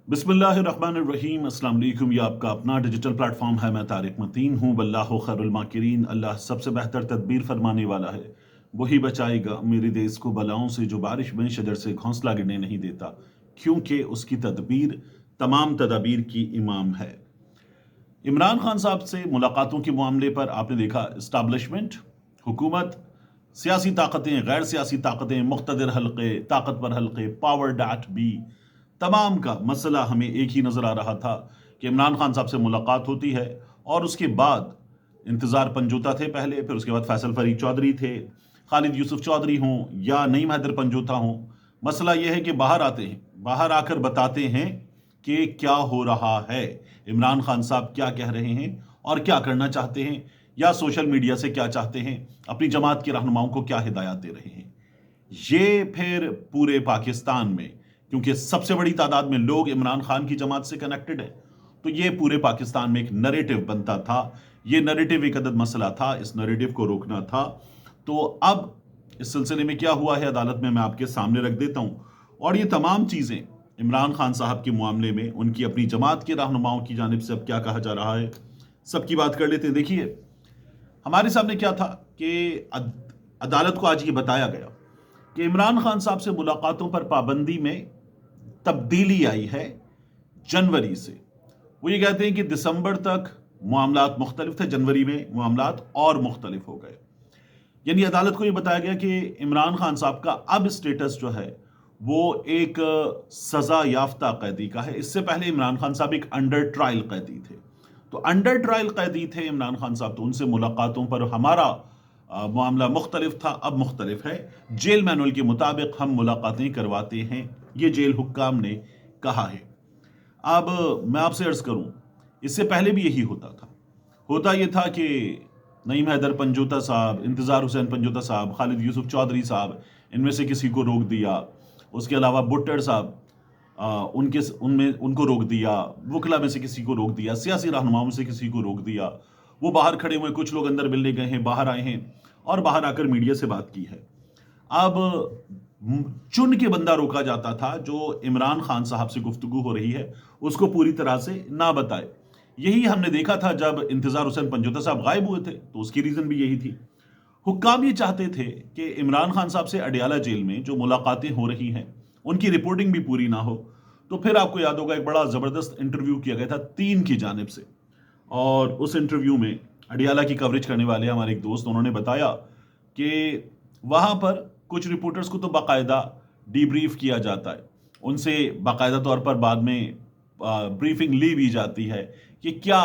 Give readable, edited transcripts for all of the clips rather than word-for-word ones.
बिस्मिल्लाहिर्रहमानिर्रहीम। अस्सलाम वालेकुम। ये आपका अपना डिजिटल प्लेटफॉर्म है। मैं तारिक मतीन हूँ। वल्लाहु खैरुल माकिरीन। अल्लाह सबसे बेहतर तदबीर फरमाने वाला है। वही बचाएगा मेरे देश को बलाओं से, जो बारिश में शजर से घोंसला गिरने नहीं देता, क्योंकि उसकी तदबीर तमाम तदाबीर की इमाम है। इमरान खान साहब से मुलाकातों के मामले पर आपने देखा, इस्टाब्लिशमेंट, हुकूमत, सियासी ताकतें, गैर सियासी ताकतें, मुख्तदिर हल्के, ताकतवर हल्के, पावर डैट बी, तमाम का मसला हमें एक ही नज़र आ रहा था कि इमरान खान साहब से मुलाकात होती है और उसके बाद इंतज़ार पंजोता थे पहले, फिर उसके बाद फैसल फरीद चौधरी थे, खालिद यूसुफ चौधरी हों या नईम हैदर पंजोता हों। मसला यह है कि बाहर आते हैं, बाहर आकर बताते हैं कि क्या हो रहा है, इमरान खान साहब क्या कह रहे हैं और क्या करना चाहते हैं, या सोशल मीडिया से क्या चाहते हैं, अपनी जमात के रहनुमाओं को क्या हिदायत दे रहे हैं। ये फिर पूरे पाकिस्तान में, क्योंकि सबसे बड़ी तादाद में लोग इमरान खान की जमात से कनेक्टेड है, तो ये पूरे पाकिस्तान में एक नरेटिव बनता था। ये नरेटिव एक अदद मसला था, इस नरेटिव को रोकना था। तो अब इस सिलसिले में क्या हुआ है अदालत में, मैं आपके सामने रख देता हूँ। और ये तमाम चीज़ें इमरान खान साहब के मामले में उनकी अपनी जमात के रहनुमाओं की जानिब से अब क्या कहा जा रहा है, सबकी बात कर लेते हैं। देखिए, हमारे सामने क्या था कि अदालत को आज ये बताया गया कि इमरान खान साहब से मुलाकातों पर पाबंदी में तब्दीली आई है जनवरी से। वो ये कहते हैं कि दिसंबर तक मामलात मुख्तलिफ थे, जनवरी में मामलात और मुख्तलिफ हो गए। यानी अदालत को ये बताया गया कि इमरान खान साहब का अब स्टेटस जो है वो एक सजा याफ्ता कैदी का है। इससे पहले इमरान खान साहब एक अंडर ट्रायल कैदी थे। तो अंडर ट्रायल कैदी थे इमरान खान साहब, तो उनसे मुलाकातों पर हमारा मामला मुख्तलिफ था, अब मुख्तलिफ है। जेल मैनुअल के मुताबिक हम मुलाकातें करवाते हैं, ये जेल हुक्काम ने कहा है। अब मैं आपसे अर्ज करूं, इससे पहले भी यही होता था। होता ये था कि नईम हैदर पंजोता साहब, इंतज़ार हुसैन पंजोता साहब, खालिद यूसुफ चौधरी साहब, इनमें से किसी को रोक दिया। उसके अलावा बुट्टर साहब, उनके उनमें उनको रोक दिया। वकला में से किसी को रोक दिया, सियासी रहनुमाओं से किसी को रोक दिया। वो बाहर खड़े हुए, कुछ लोग अंदर मिलने गए हैं, बाहर आए हैं और बाहर आकर मीडिया से बात की है। अब चुन के बंदा रोका जाता था जो इमरान खान साहब से गुफ्तगू हो रही है उसको पूरी तरह से ना बताए। यही हमने देखा था जब इंतज़ार हुसैन पंजोता साहब गायब हुए थे, तो उसकी रीज़न भी यही थी। हुक्काम ये चाहते थे कि इमरान खान साहब से अडियाला जेल में जो मुलाकातें हो रही हैं उनकी रिपोर्टिंग भी पूरी ना हो। तो फिर आपको याद होगा, एक बड़ा ज़बरदस्त इंटरव्यू किया गया था 3 की जानिब से, और उस इंटरव्यू में अडियाला की कवरेज करने वाले हमारे एक दोस्त, उन्होंने बताया कि वहाँ पर कुछ रिपोर्टर्स को तो बाकायदा डीब्रीफ किया जाता है, उनसे बाकायदा तौर पर बाद में ब्रीफिंग ली भी जाती है कि क्या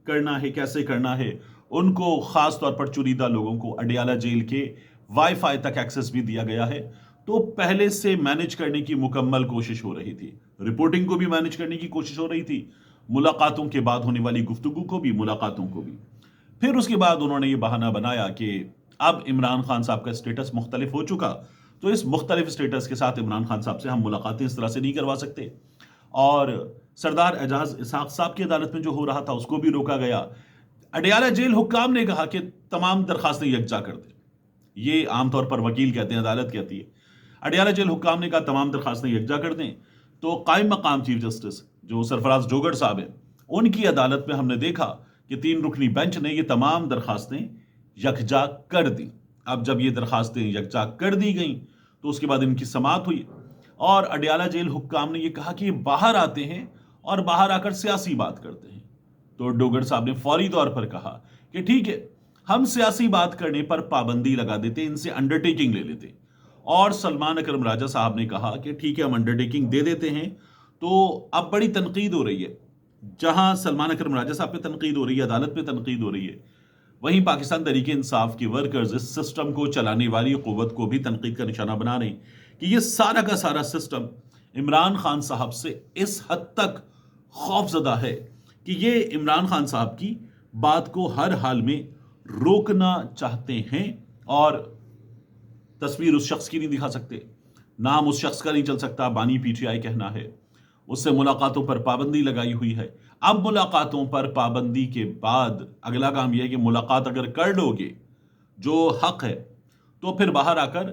करना है, कैसे करना है। उनको ख़ास तौर पर चुनिंदा लोगों को अडियाला जेल के वाईफाई तक एक्सेस भी दिया गया है। तो पहले से मैनेज करने की मुकम्मल कोशिश हो रही थी, रिपोर्टिंग को भी मैनेज करने की कोशिश हो रही थी, मुलाकातों के बाद होने वाली गुफ्तगू को भी, मुलाकातों को भी। फिर उसके बाद उन्होंने ये बहाना बनाया कि अब इमरान खान साहब का स्टेटस मुख्तलिफ हो चुका, तो इस मुख्तलिफ स्टेटस के साथ इमरान खान साहब से हम मुलाकातें इस तरह से नहीं करवा सकते। और सरदार एजाज इसहाक साहब की अदालत में जो हो रहा था उसको भी रोका गया। अडियाला जेल हुक्काम ने कहा कि तमाम दरखास्तें यकजा कर दें। ये आमतौर पर वकील कहते हैं, अदालत कहती है। अडियाला जेल हुक्काम ने कहा तमाम दरखास्तें यकजा कर दें। तो कायम मकाम चीफ जस्टिस जो सरफराज जोगड़ साहब हैं, उनकी अदालत में हमने देखा कि 3 रुकनी बेंच ने ये तमाम दरखास्तें यकजा कर दी। अब जब ये दरखास्तें यकजा कर दी गई तो उसके बाद इनकी समाअत हुई और अडियाला जेल हुक्काम ने ये कहा कि ये बाहर आते हैं और बाहर आकर सियासी बात करते हैं। तो डोगर साहब ने फौरी तौर पर कहा कि ठीक है, हम सियासी बात करने पर पाबंदी लगा देते, इनसे अंडरटेकिंग ले लेते। और सलमान अकरम राजा साहब ने कहा कि ठीक है, हम अंडरटेकिंग दे देते हैं। तो अब बड़ी तनकीद हो रही है, जहां सलमान अकरम राजा साहब पे तनकीद हो रही है, अदालत पे तनकीद हो रही है, वहीं पाकिस्तान तहरीक इंसाफ के वर्कर्स इस सिस्टम को चलाने वाली क़ुव्वत को भी तनकीद का निशाना बना रहे हैं कि ये सारा का सारा सिस्टम इमरान खान साहब से इस हद तक खौफजदा है कि ये इमरान खान साहब की बात को हर हाल में रोकना चाहते हैं। और तस्वीर उस शख्स की नहीं दिखा सकते, नाम उस शख्स का नहीं चल सकता, बानी पीटीआई कहना है। उससे मुलाकातों पर पाबंदी लगाई हुई है। अब मुलाकातों पर पाबंदी के बाद अगला काम यह है कि मुलाकात अगर कर लोगे जो हक है, तो फिर बाहर आकर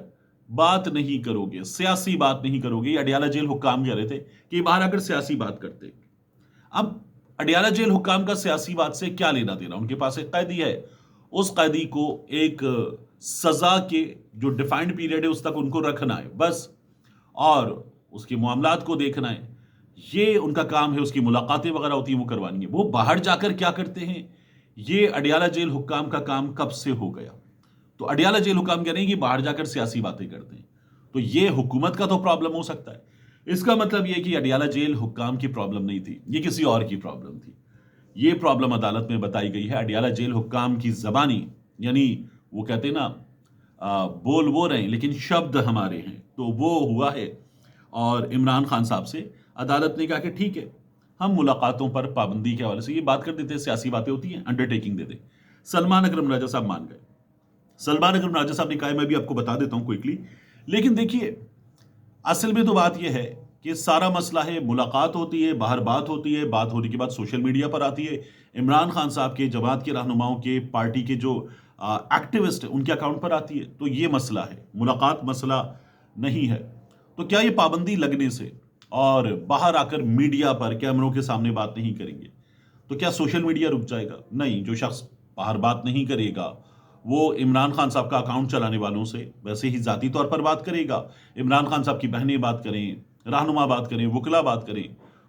بات نہیں کرو گے، سیاسی بات نہیں کرو گے. یہ اڈیالہ جیل حکام کہہ رہے تھے کہ یہ باہر آ کر سیاسی بات کرتے. اب اڈیالہ جیل حکام کا سیاسی بات سے کیا لینا دینا؟ ان کے پاس ایک قیدی ہے، اس قیدی کو ایک سزا کے جو ڈیفائنڈ پیریڈ ہے اس تک ان کو رکھنا ہے بس، اور اس کے معاملات کو دیکھنا ہے. یہ ان کا کام ہے. اس کی ملاقاتیں وغیرہ ہوتی ہیں وہ کروانی ہے. وہ باہر جا کر کیا کرتے ہیں، یہ اڈیالہ جیل حکام کا کام کب سے ہو گیا؟ تو اڈیالہ جیل حکام کہہ رہے ہیں کہ باہر جا کر سیاسی باتیں کرتے ہیں. تو یہ حکومت کا تو پرابلم ہو سکتا ہے. اس کا مطلب یہ کہ اڈیالہ جیل حکام کی پرابلم نہیں تھی، یہ کسی اور کی پرابلم تھی. یہ پرابلم عدالت میں بتائی گئی ہے. اڈیالہ جیل حکام کی زبانی، یعنی وہ کہتے ہیں نا بول وہ رہے ہیں لیکن شبد ہمارے ہیں، تو وہ ہوا ہے. اور عمران خان صاحب سے عدالت نے کہا کہ ٹھیک ہے، ہم ملاقاتوں پر پابندی کے حوالے سے یہ بات کر دیتے ہیں، سیاسی باتیں ہوتی ہیں، انڈر ٹیکنگ دے دیں. سلمان اکرم راجہ صاحب مان گئے. سلمان اکرم راجہ صاحب نے کہا ہے، میں بھی آپ کو بتا دیتا ہوں کوئکلی. لیکن دیکھیے، اصل میں تو بات یہ ہے کہ سارا مسئلہ ہے، ملاقات ہوتی ہے، باہر بات ہوتی ہے، بات ہونے کے بعد سوشل میڈیا پر آتی ہے، عمران خان صاحب کے، جماعت کے رہنماؤں کے، پارٹی کے جو ایکٹیوسٹ ہیں ان کے اکاؤنٹ پر آتی ہے. تو یہ مسئلہ ہے، ملاقات مسئلہ نہیں ہے. تو کیا یہ پابندی لگنے سے اور باہر آ کر میڈیا پر کیمروں کے سامنے بات نہیں کریں گے تو کیا سوشل میڈیا رک جائے گا؟ نہیں. جو شخص باہر بات نہیں کرے گا وہ عمران خان صاحب کا اکاؤنٹ چلانے والوں سے ویسے ہی ذاتی طور پر بات کرے گا. عمران خان صاحب کی بہنیں بات کریں، رہنما بات کریں، وکلا بات کریں،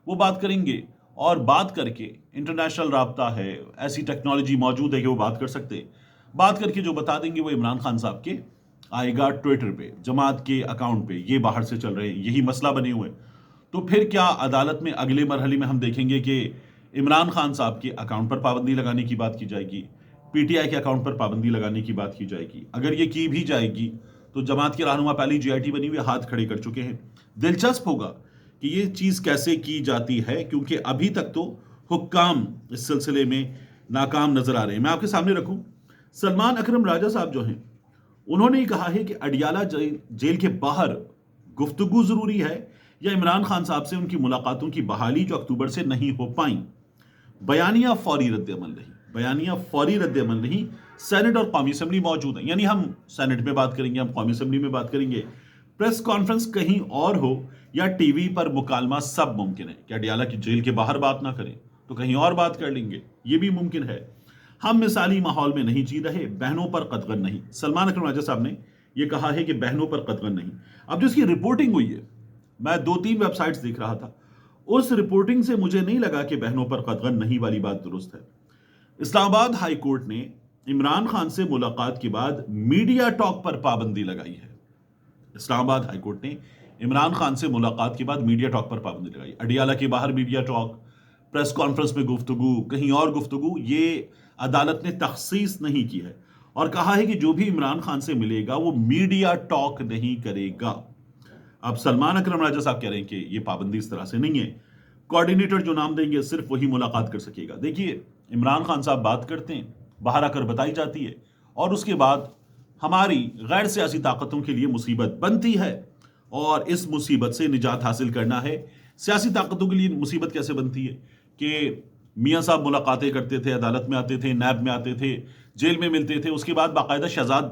وہ بات کریں گے. اور بات کر کے انٹرنیشنل رابطہ ہے، ایسی ٹیکنالوجی موجود ہے کہ وہ بات کر سکتے. بات کر کے جو بتا دیں گے وہ عمران خان صاحب کے آئے گا ٹویٹر پہ، جماعت کے اکاؤنٹ پہ، یہ باہر سے چل رہے ہیں، یہی مسئلہ بنے ہوئے. تو پھر کیا عدالت میں اگلے مرحلے میں ہم دیکھیں گے کہ عمران خان صاحب کے اکاؤنٹ پر پابندی لگانے کی بات کی جائے گی، پی ٹی آئی کے اکاؤنٹ پر پابندی لگانے کی بات کی جائے گی؟ اگر یہ کی بھی جائے گی تو جماعت کے رہنما پہلی جی آئی ٹی بنی ہوئی ہاتھ کھڑے کر چکے ہیں. دلچسپ ہوگا کہ یہ چیز کیسے کی جاتی ہے، کیونکہ ابھی تک تو حکام اس سلسلے میں ناکام نظر آ رہے ہیں. میں آپ کے سامنے رکھوں، سلمان اکرم راجہ صاحب جو ہیں انہوں نے کہا ہے کہ اڈیالہ جیل کے باہر گفتگو ضروری ہے، یا عمران خان صاحب سے ان کی ملاقاتوں کی بحالی جو اکتوبر سے نہیں ہو پائیں. بیانیہ فوری رد عمل نہیں، بیانیہ فوری رد عمل نہیں. سینٹ اور قومی اسمبلی موجود ہیں، یعنی ہم سینٹ میں بات کریں گے، ہم قومی اسمبلی میں بات کریں گے. پریس کانفرنس کہیں اور ہو یا ٹی وی پر مکالمہ سب ممکن ہے. کہ اڈیالہ کی جیل کے باہر بات نہ کریں تو کہیں اور بات کر لیں گے، یہ بھی ممکن ہے. ہم مثالی ماحول میں نہیں جی رہے، بہنوں پر قطغن نہیں. سلمان اکرم راجہ صاحب نے یہ کہا ہے کہ بہنوں پر قطغن نہیں. اب جو اس کی رپورٹنگ ہوئی ہے، میں 2-3 ویب سائٹس دیکھ رہا تھا، اس رپورٹنگ سے مجھے نہیں لگا کہ بہنوں پر قطغن نہیں والی بات درست ہے. اسلام آباد ہائی کورٹ نے عمران خان سے ملاقات کے بعد میڈیا ٹاک پر پابندی لگائی ہے. اسلام آباد ہائی کورٹ نے عمران خان سے ملاقات کے بعد میڈیا ٹاک پر پابندی لگائی. اڈیالہ کے باہر میڈیا ٹاک، پریس کانفرنس میں گفتگو، کہیں اور گفتگو، یہ عدالت نے تخصیص نہیں کی ہے. اور کہا ہے کہ جو بھی عمران خان سے ملے گا وہ میڈیا ٹاک نہیں کرے گا. اب سلمان اکرم راجہ صاحب کہہ رہے ہیں کہ یہ پابندی اس طرح سے نہیں ہے، کوارڈینیٹر جو نام دیں گے صرف وہی ملاقات کر سکے گا. دیکھیے، عمران خان صاحب بات کرتے ہیں، باہر آ کر بتائی جاتی ہے، اور اس کے بعد ہماری غیر سیاسی طاقتوں کے لیے مصیبت بنتی ہے، اور اس مصیبت سے نجات حاصل کرنا ہے. سیاسی طاقتوں کے لیے مصیبت کیسے بنتی ہے کہ میاں صاحب ملاقاتیں کرتے تھے، عدالت میں آتے تھے، نیب میں آتے تھے، جیل میں ملتے تھے. اس کے بعد باقاعدہ شہزاد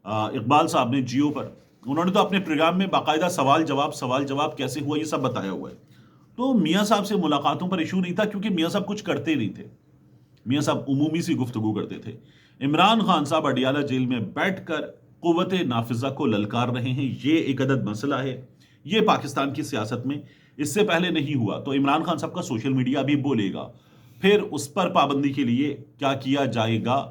اقبال صاحب نے جیو پر، انہوں نے تو اپنے پروگرام میں باقاعدہ سوال جواب کیسے ہوا یہ سب بتایا ہوا ہے. تو میاں صاحب سے ملاقاتوں پر ایشو نہیں تھا، کیونکہ میاں صاحب کچھ کرتے نہیں تھے، میاں صاحب عمومی سی گفتگو کرتے تھے. عمران خان صاحب اڈیالہ جیل میں بیٹھ کر قوت نافذہ کو للکار رہے ہیں، یہ ایک عدد مسئلہ ہے. یہ پاکستان کی سیاست میں اس سے پہلے نہیں ہوا. تو عمران خان صاحب کا سوشل میڈیا بھی بولے گا، پھر اس پر پابندی کے لیے کیا کیا جائے گا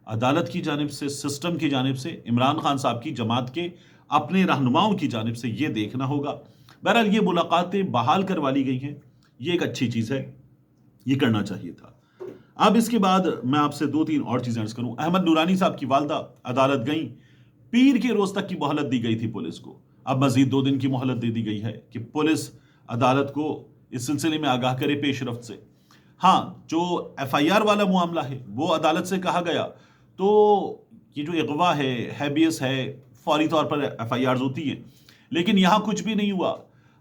عدالت کی جانب سے، سسٹم کی جانب سے، عمران خان صاحب کی جماعت کے اپنے رہنماؤں کی جانب سے، یہ دیکھنا ہوگا. بہرحال یہ ملاقاتیں بحال کروا لی گئی ہیں، یہ ایک اچھی چیز ہے، یہ کرنا چاہیے تھا. اب اس کے بعد میں آپ سے 2-3 اور چیزیں عرض کروں. احمد نورانی صاحب کی والدہ عدالت گئیں، پیر کے روز تک کی مہلت دی گئی تھی پولیس کو، اب مزید 2 دن کی مہلت دے دی گئی ہے کہ پولیس عدالت کو اس سلسلے میں آگاہ کرے پیش رفت سے. ہاں، جو ایف آئی آر والا معاملہ ہے وہ عدالت سے کہا گیا، تو یہ جو اغوا ہے، ہیبیس ہے، فوری طور پر ایف آئی آرز ہوتی ہیں، لیکن یہاں کچھ بھی نہیں ہوا.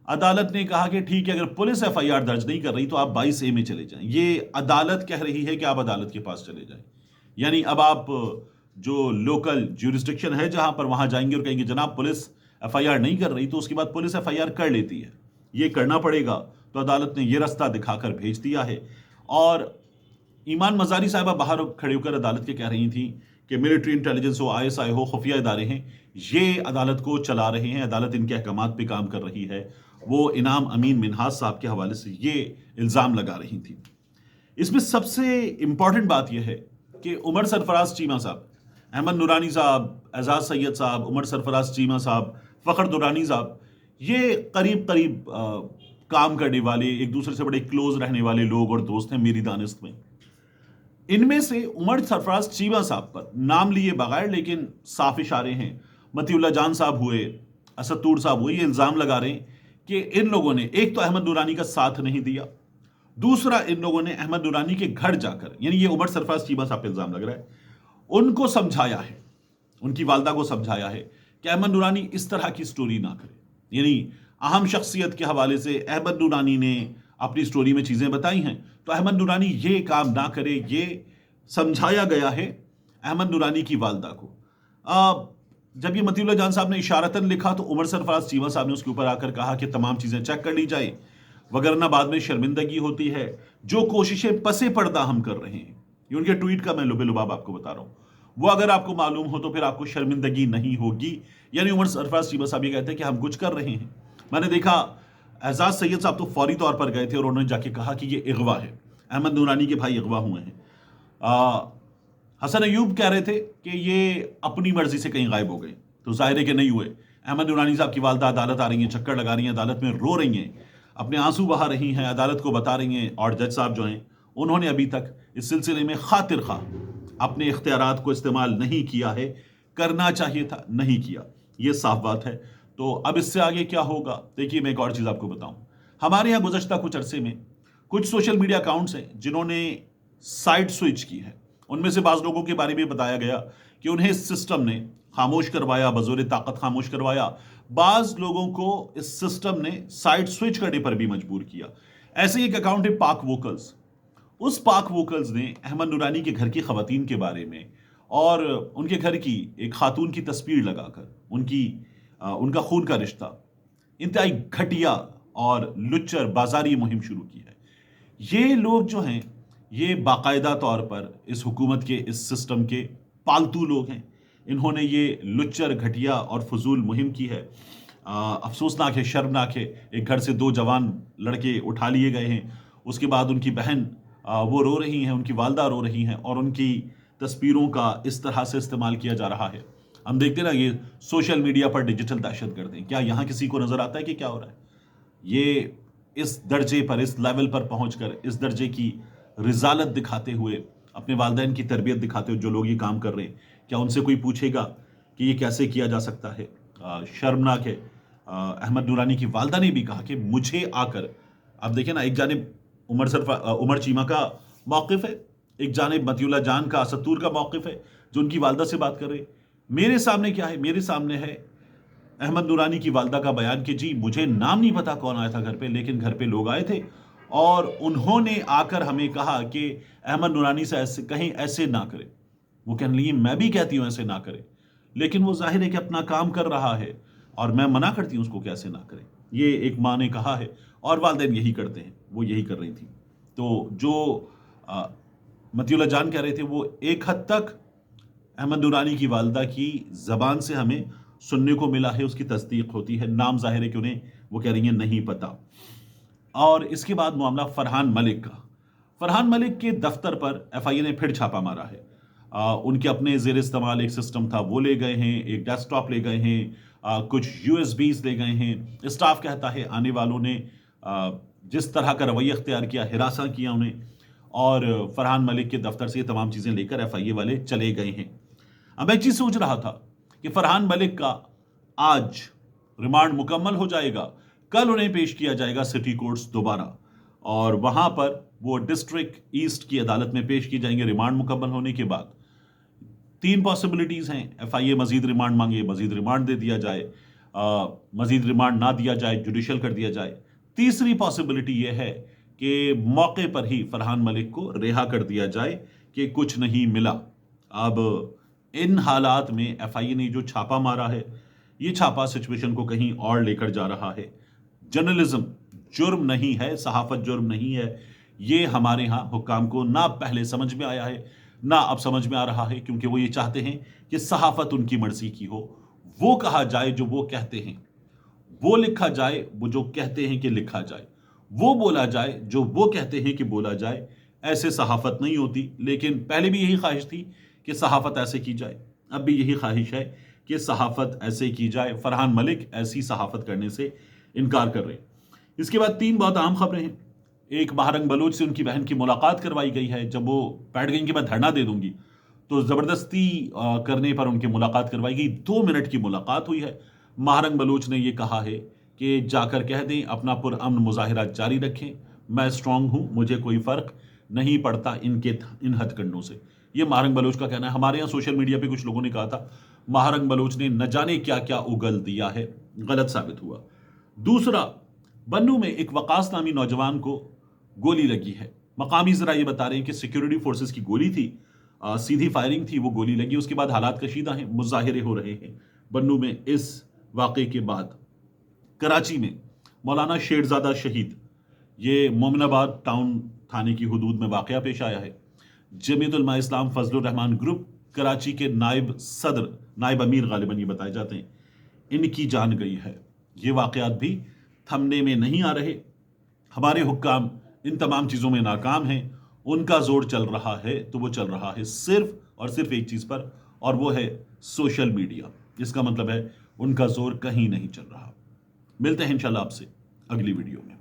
عدالت نے کہا کہ ٹھیک ہے، اگر پولیس ایف آئی آر درج نہیں کر رہی تو آپ 22A میں چلے جائیں. یہ عدالت کہہ رہی ہے کہ آپ عدالت کے پاس چلے جائیں. یعنی اب آپ جو لوکل جیورسڈکشن ہے جہاں پر، وہاں جائیں گے اور کہیں گے جناب پولیس FIR नहीं कर रही तो उसके बाद पुलिस FIR कर लेती है। ये करना पड़ेगा, तो अदालत ने ये रास्ता दिखाकर भेज दिया है। और ईमान मजारी साहिबा बाहर खड़े होकर अदालत के कह रही थी कि मिलिट्री इंटेलिजेंस हो, ISI हो, खुफिया इदारे हैं, ये अदालत को चला रहे हैं, अदालत इनके अहकामात पे काम कर रही है। वो इनाम अमीन मिन्हाज साहब के हवाले से ये इल्ज़ाम लगा रही थी। इसमें सबसे इम्पॉर्टेंट बात यह है कि उमर सरफराज चीमा साहब, अहमद नूरानी साहब, एजाज सैयद साहब, उमर सरफराज चीमा साहब, फ़खर दुरानी साहब, ये करीब करीब काम करने वाले, एक दूसरे से बड़े क्लोज रहने वाले लोग और दोस्त हैं मेरी दानिस्त में। इनमें से उमर सरफराज चीमा साहब पर नाम लिए बगैर लेकिन साफ इशारे हैं, मतीउल्लाह जान साहब हुए, असद तूर साहब हुए, ये इल्ज़ाम लगा रहे हैं कि इन लोगों ने एक तो अहमद नूरानी का साथ नहीं दिया, दूसरा इन लोगों ने अहमद नूरानी के घर जाकर, यानी ये उमर सरफराज चीमा साहब पे इल्ज़ाम लग रहा है, उनको समझाया है, उनकी वालदा को समझाया है कि अहमद नूरानी इस तरह की स्टोरी ना करे। यानी अहम शख्सियत के हवाले से अहमद नूरानी ने अपनी स्टोरी में चीज़ें बताई हैं, तो अहमद नूरानी ये काम ना करे, ये समझाया गया है अहमद नूरानी की वालदा को। जब ये मतीउल्लाह जान साहब ने इशारतन लिखा तो उमर सरफराज चीमा साहब ने उसके ऊपर आकर कहा कि तमाम चीज़ें चेक कर ली जाए, वगरना बाद में शर्मिंदगी होती है। जो कोशिशें पसे पर्दा हम कर रहे हैं, ये उनके ट्वीट का मैं लुबे लुबाब आपको बता रहा हूँ, वो अगर आपको मालूम हो तो फिर आपको शर्मिंदगी नहीं होगी। यानी उमर सरफराज चीमा साहब ये कहते हैं कि हम कुछ कर रहे हैं। मैंने देखा एजाज सैयद साहब तो फौरी तौर पर गए थे और उन्होंने जाके कहा कि ये अगवा है, अहमद नूरानी के भाई अगवा हुए हैं। हसन अयूब कह रहे थे कि ये अपनी मर्जी से कहीं गायब हो गए, तो जाहिर है कि नहीं हुए। अहमद नूरानी साहब की वालदा अदालत आ रही हैं, चक्कर लगा रही हैं, अदालत में रो रही हैं, अपने आंसू बहा रही हैं, अदालत को बता रही हैं, और जज साहब जो हैं उन्होंने अभी तक इस सिलसिले में खातिर खा अपने इख्तियारात को इस्तेमाल नहीं किया है, करना चाहिए था, नहीं किया, ये साफ बात है। तो अब इससे आगे क्या होगा, देखिए मैं एक और चीज़ आपको बताऊं, हमारे यहाँ गुज़श्ता कुछ अरसे में कुछ सोशल मीडिया अकाउंट्स हैं जिन्होंने साइड स्विच की है। उनमें से बाज़ लोगों के बारे में बताया गया कि उन्हें इस सिस्टम ने खामोश करवाया, बज़ोर ताकत खामोश करवाया। बाज़ लोगों को इस सिस्टम ने साइड स्विच करने पर भी मजबूर किया। ऐसे ही एक अकाउंट है पाक वोकल्स। उस पाक वोकल्स ने अहमद नूरानी के घर की ख़वातीन के बारे में और उनके घर की एक खातून की तस्वीर लगाकर उनका खून का रिश्ता, इंतहाई घटिया और लुच्चर बाजारी मुहिम शुरू की है। ये लोग जो हैं ये बाकायदा तौर पर इस हुकूमत के, इस सिस्टम के पालतू लोग हैं। इन्होंने ये लुच्चर, घटिया और फजूल मुहिम की है। अफसोसनाक है, शर्मनाक है। एक घर से 2 जवान लड़के उठा लिए गए हैं, उसके बाद उनकी बहन वो रो रही हैं, उनकी वालदा रो रही हैं, और उनकी तस्वीरों का इस तरह से इस्तेमाल किया जा रहा है। हम देखते ना ये सोशल मीडिया पर डिजिटल दहशतगर्दी, क्या यहाँ किसी को नजर आता है कि क्या हो रहा है? ये इस दर्जे पर, इस लेवल पर पहुंचकर इस दर्जे की रिजालत दिखाते हुए, अपने वालिदैन की तरबियत दिखाते हुए जो लोग ये काम कर रहे हैं, क्या उनसे कोई पूछेगा कि ये कैसे किया जा सकता है? शर्मनाक है। अहमद नूरानी की वालदा ने भी कहा कि मुझे आकर, अब देखिए ना, एक जानिब उमर चीमा का मौक़िफ़ है, एक जानिब मतीउल्लाह जान का, असद तूर का मौक़िफ़ है जो उनकी वालदा से बात कर रहे हैं। मेरे सामने क्या है? मेरे सामने है अहमद नूरानी की वालदा का बयान कि जी मुझे नाम नहीं पता कौन आया था घर पे, लेकिन घर पे लोग आए थे और उन्होंने आकर हमें कहा कि अहमद नूरानी से ऐसे कहीं, ऐसे ना करे। वो कहने लगी मैं भी कहती हूँ ऐसे ना करे, लेकिन वो जाहिर है कि अपना काम कर रहा है और मैं मना करती हूँ उसको कि ऐसे ना करे। ये एक माँ ने कहा है और वालिदैन यही करते हैं, वो यही कर रही थी। तो जो मतीउल्लाह जान कह रहे थे वो एक हद तक अहमद नूरानी की वालदा की ज़बान से हमें सुनने को मिला है, उसकी तस्दीक होती है। नाम जाहिर है कि उन्हें, वो कह रही हैं, नहीं पता। और इसके बाद मामला फरहान मलिक का। फरहान मलिक के दफ्तर पर FIA ने फिर छापा मारा है। उनके अपने ज़ेर इस्तेमाल एक सिस्टम था, वो ले गए हैं, एक डेस्कटॉप ले गए हैं, कुछ USBs ले गए हैं। स्टाफ कहता है आने वालों ने जिस तरह का रवैया अख्तियार किया, हिरासा किया उन्हें, और फरहान मलिक के दफ्तर से ये तमाम चीज़ें लेकर FIA वाले चले गए हैं। अब एक चीज़ सोच रहा था कि फरहान मलिक का आज रिमांड मुकम्मल हो जाएगा, कल उन्हें पेश किया जाएगा सिटी कोर्ट्स दोबारा, और वहाँ पर वो डिस्ट्रिक्ट ईस्ट की अदालत में पेश किए जाएंगे रिमांड मुकम्मल होने के बाद। 3 पॉसिबिलिटीज़ हैं, FIA मजीद रिमांड मांगे, मजीद रिमांड दे दिया जाए, मजीद रिमांड ना दिया जाए, जुडिशल कर दिया जाए। तीसरी पॉसिबिलिटी ये है कि मौके पर ही फरहान मलिक को रिहा कर दिया जाए कि कुछ नहीं मिला। अब इन हालात में FIA ने जो छापा मारा है, یہ چھاپا سچویشن کو کہیں اور لے کر جا رہا ہے۔ جرنلزم جرم نہیں ہے، صحافت جرم نہیں ہے، یہ ہمارے ہاں حکام کو نہ پہلے سمجھ میں آیا ہے نہ اب سمجھ میں آ رہا ہے، کیونکہ وہ یہ چاہتے ہیں کہ صحافت ان کی مرضی کی ہو، وہ کہا جائے جو وہ کہتے ہیں، وہ لکھا جائے وہ جو کہتے ہیں کہ لکھا جائے، وہ بولا جائے جو وہ کہتے ہیں کہ بولا جائے۔ ایسے صحافت نہیں ہوتی، لیکن پہلے بھی یہی خواہش تھی کہ صحافت ایسے کی جائے، اب بھی یہی خواہش ہے کہ صحافت ایسے کی جائے۔ فرحان ملک ایسی صحافت کرنے سے انکار کر رہے ہیں۔ اس کے بعد 3 بہت عام خبریں ہیں۔ ایک مہارنگ بلوچ سے ان کی بہن کی ملاقات کروائی گئی ہے، جب وہ بیٹھ گئیں کہ میں دھرنا دے دوں گی تو زبردستی کرنے پر ان کی ملاقات کروائی گئی۔ 2 منٹ کی ملاقات ہوئی ہے۔ مہارنگ بلوچ نے یہ کہا ہے کہ جا کر کہہ دیں اپنا پرامن مظاہرہ جاری رکھیں، میں اسٹرانگ ہوں، مجھے کوئی فرق نہیں پڑتا ان ہتھ کنڈوں سے۔ یہ مہارنگ بلوچ کا کہنا ہے۔ ہمارے یہاں سوشل میڈیا پہ کچھ لوگوں نے کہا تھا مہارنگ بلوچ نے نہ جانے کیا کیا اگل دیا ہے، غلط ثابت ہوا۔ دوسرا، بنوں میں ایک وقاص نامی نوجوان کو گولی لگی ہے۔ مقامی ذرائع یہ بتا رہے ہیں کہ سیکیورٹی فورسز کی گولی تھی، سیدھی فائرنگ تھی، وہ گولی لگی۔ اس کے بعد حالات کشیدہ ہیں، مظاہرے ہو رہے ہیں بنوں میں۔ اس واقعے کے بعد کراچی میں مولانا شیرزادہ شہید، یہ مومن آباد ٹاؤن تھانے کی حدود میں واقعہ پیش آیا ہے۔ جمیعت علماء اسلام فضل الرحمان گروپ کراچی کے نائب صدر، نائب امیر غالباً یہ بتائے جاتے ہیں، ان کی جان گئی ہے۔ یہ واقعات بھی تھمنے میں نہیں آ رہے۔ ہمارے حکام ان تمام چیزوں میں ناکام ہیں۔ ان کا زور چل رہا ہے تو وہ چل رہا ہے صرف اور صرف ایک چیز پر، اور وہ ہے سوشل میڈیا۔ اس کا مطلب ہے ان کا زور کہیں نہیں چل رہا۔ ملتے ہیں انشاءاللہ آپ سے اگلی ویڈیو میں۔